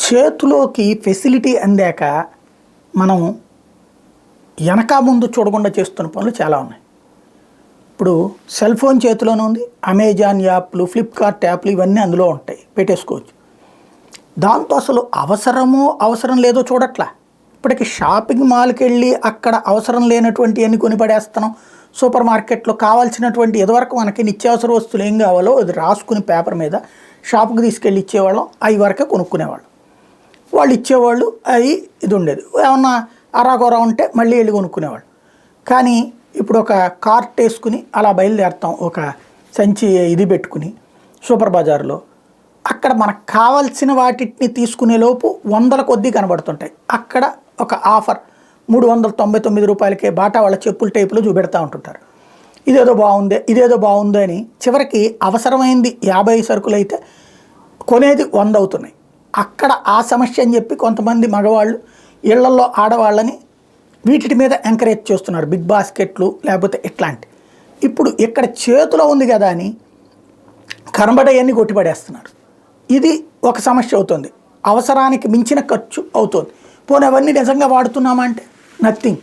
చేతిలోకి ఫెసిలిటీ అందాక మనం వెనక ముందు చూడకుండా చేస్తున్న పనులు చాలా ఉన్నాయి. ఇప్పుడు సెల్ ఫోన్ చేతిలోనే ఉంది, అమెజాన్ యాప్లు, ఫ్లిప్కార్ట్ యాప్లు ఇవన్నీ అందులో ఉంటాయి, పెట్టేసుకోవచ్చు. దాంతో అసలు అవసరం లేదో చూడట్లా. ఇప్పటికి షాపింగ్ మాల్కి వెళ్ళి అక్కడ అవసరం లేనటువంటి అన్ని కొని పడేస్తున్నాం. సూపర్ మార్కెట్లో కావాల్సినటువంటి ఎదువరకు మనకి నిత్యావసర వస్తువులు ఏం కావాలో అది రాసుకుని పేపర్ మీద షాప్కి తీసుకెళ్ళి ఇచ్చేవాళ్ళం, అవి వరకే కొనుక్కునేవాళ్ళం. వాళ్ళు ఇచ్చేవాళ్ళు, అవి ఇది ఉండేది. ఏమన్నా అరాకొర ఉంటే మళ్ళీ వెళ్ళి కొనుక్కునేవాళ్ళు. కానీ ఇప్పుడు ఒక కార్ట్ వేసుకుని అలా బయలుదేరుతాం, ఒక సంచి ఇది పెట్టుకుని సూపర్ బజార్లో. అక్కడ మనకు కావాల్సిన వాటిని తీసుకునే లోపు వందల కొద్దీ కనబడుతుంటాయి. అక్కడ ఒక ఆఫర్ 399 రూపాయలకే బాటా వాళ్ళ చెప్పుల టైపులో చూపెడతా ఉంటుంటారు. ఇదేదో బాగుంది అని చివరికి అవసరమైంది 50 సరుకులు అయితే కొనేది 100 అవుతున్నాయి. అక్కడ ఆ సమస్య అని చెప్పి కొంతమంది మగవాళ్ళు ఇళ్లలో ఆడవాళ్ళని వీటి మీద ఎంకరేజ్ చేస్తున్నారు, బిగ్ బాస్కెట్లు లేకపోతే ఇట్లాంటి. ఇప్పుడు ఇక్కడ చేతిలో ఉంది కదా అని కనబడేయన్నీ కొట్టిపడేస్తున్నారు. ఇది ఒక సమస్య అవుతుంది. అవసరానికి మించిన ఖర్చు అవుతుంది. పోనీ అవన్నీ నిజంగా వాడుతున్నామా అంటే నథింగ్.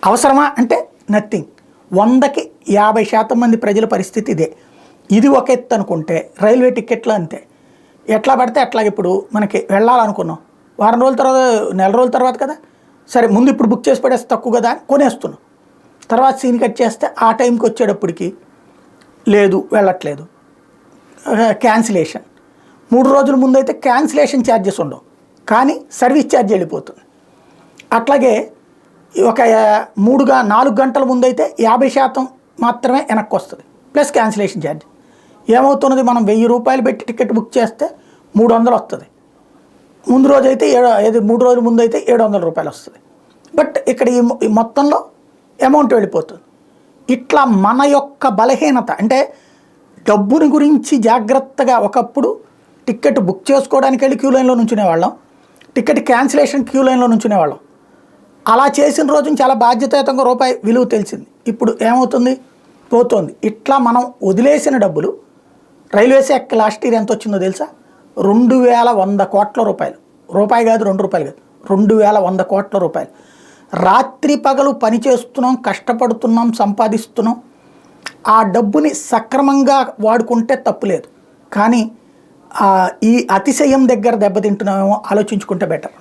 అవసరమా అంటే నథింగ్. 100కి 50% మంది ప్రజల పరిస్థితి ఇదే. ఇది ఒక ఎత్తు అనుకుంటే రైల్వే టికెట్లు అంతే. ఎట్లా పడితే అట్లాగే. ఇప్పుడు మనకి వెళ్ళాలనుకున్నాం, వారం రోజుల తర్వాత, నెల రోజుల తర్వాత కదా, సరే ముందు ఇప్పుడు బుక్ చేసి పడేస్తే తక్కువ కదా అని కొనేస్తున్నాం. తర్వాత సీన్ కట్ చేస్తే ఆ టైంకి వచ్చేటప్పటికి లేదు, వెళ్ళట్లేదు, క్యాన్సిలేషన్. 3 రోజుల ముందు అయితే క్యాన్సిలేషన్ ఛార్జెస్ ఉండవు, కానీ సర్వీస్ ఛార్జ్ వెళ్ళిపోతుంది. అట్లాగే ఒక 4 గంటల ముందు అయితే 50% మాత్రమే వెనక్కి వస్తుంది, ప్లస్ క్యాన్సిలేషన్ ఛార్జ్. ఏమవుతున్నది, మనం 1000 రూపాయలు పెట్టి టికెట్ బుక్ చేస్తే 300 వస్తుంది. ముందు రోజు అయితే 3 రోజుల ముందు అయితే 700 రూపాయలు వస్తుంది. బట్ ఇక్కడ ఈ మొత్తంలో అమౌంట్ వెళ్ళిపోతుంది. ఇట్లా మన యొక్క బలహీనత అంటే డబ్బుని గురించి జాగ్రత్తగా ఒకప్పుడు టికెట్ బుక్ చేసుకోవడానికి వెళ్ళి క్యూ లైన్లో నుంచునేవాళ్ళం, టికెట్ క్యాన్సిలేషన్ క్యూ లైన్లో నుంచునేవాళ్ళం. అలా చేసిన రోజు చాలా బాధ్యతాయుతంగా రూపాయి విలువ తెలిసింది. ఇప్పుడు ఏమవుతుంది, పోతుంది. ఇట్లా మనం వదిలేసిన డబ్బులు రైల్వే శాఖ లాస్ట్ ఇయర్ ఎంత వచ్చిందో తెలుసా? 2100 కోట్ల రూపాయలు. రూపాయి కాదు, 2 రూపాయలు కాదు, 2100 కోట్ల రూపాయలు. రాత్రి పగలు పని చేస్తున్నాం, కష్టపడుతున్నాం, సంపాదిస్తున్నాం. ఆ డబ్బుని సక్రమంగా వాడుకుంటే తప్పులేదు, కానీ ఈ అతిశయం దగ్గర దెబ్బతింటున్నామేమో ఆలోచించుకుంటే బెటర్.